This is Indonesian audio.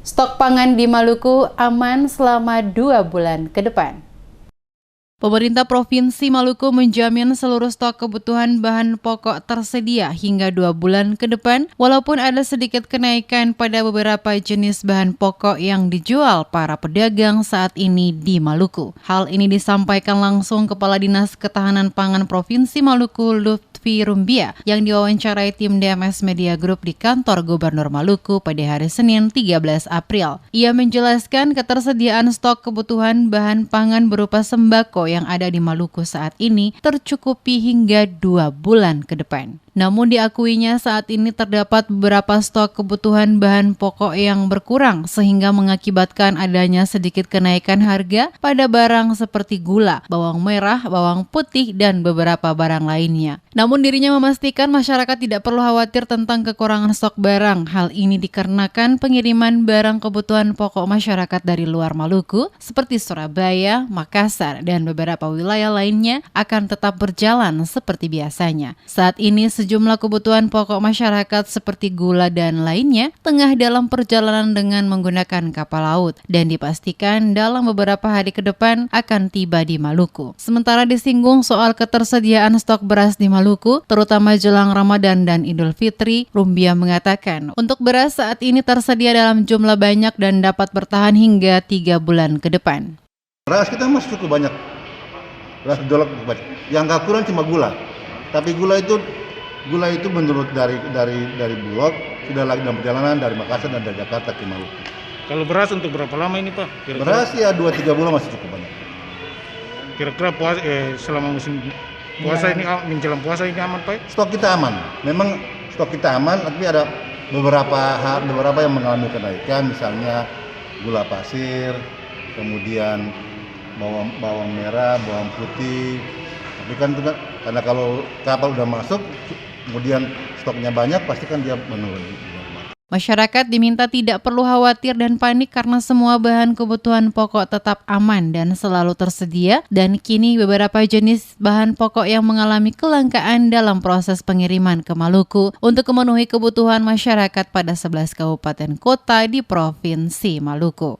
Stok pangan di Maluku aman selama 2 bulan ke depan. Pemerintah Provinsi Maluku menjamin seluruh stok kebutuhan bahan pokok tersedia hingga 2 bulan ke depan, walaupun ada sedikit kenaikan pada beberapa jenis bahan pokok yang dijual para pedagang saat ini di Maluku. Hal ini disampaikan langsung Kepala Dinas Ketahanan Pangan Provinsi Maluku, Lutfi Rumbia, yang diwawancarai tim DMS Media Group di kantor Gubernur Maluku pada hari Senin 13 April. Ia menjelaskan ketersediaan stok kebutuhan bahan pangan berupa sembako yang ada di Maluku saat ini tercukupi hingga 2 bulan ke depan. Namun diakuinya saat ini terdapat beberapa stok kebutuhan bahan pokok yang berkurang sehingga mengakibatkan adanya sedikit kenaikan harga pada barang seperti gula, bawang merah, bawang putih, dan beberapa barang lainnya. Namun dirinya memastikan masyarakat tidak perlu khawatir tentang kekurangan stok barang. Hal ini dikarenakan pengiriman barang kebutuhan pokok masyarakat dari luar Maluku seperti Surabaya, Makassar, dan beberapa wilayah lainnya akan tetap berjalan seperti biasanya. Saat ini sejumlah kebutuhan pokok masyarakat seperti gula dan lainnya tengah dalam perjalanan dengan menggunakan kapal laut dan dipastikan dalam beberapa hari ke depan akan tiba di Maluku. Sementara disinggung soal ketersediaan stok beras di Maluku, terutama jelang Ramadan dan Idul Fitri, Rumbia mengatakan untuk beras saat ini tersedia dalam jumlah banyak dan dapat bertahan hingga 3 bulan ke depan. Beras kita masih cukup banyak. Beras dolok banyak. Yang nggak kurang cuma gula. Tapi gula itu menurut dari Bulog sudah lagi dalam perjalanan dari Makassar dan dari Jakarta ke Maluku. Kalau beras untuk berapa lama ini Pak? Kira-kira? Beras ya 2-3 bulan masih cukup banyak. Kira-kira selama musim puasa ini menjelang puasa ini aman Pak? Stok kita aman. Memang stok kita aman, tapi ada beberapa yang mengalami kenaikan, misalnya gula pasir, kemudian bawang merah, bawang putih. Tapi kan itu kan karena kalau kapal udah masuk, kemudian stoknya banyak, pasti kan dia menurun. Masyarakat diminta tidak perlu khawatir dan panik karena semua bahan kebutuhan pokok tetap aman dan selalu tersedia, dan kini beberapa jenis bahan pokok yang mengalami kelangkaan dalam proses pengiriman ke Maluku untuk memenuhi kebutuhan masyarakat pada 11 kabupaten kota di Provinsi Maluku.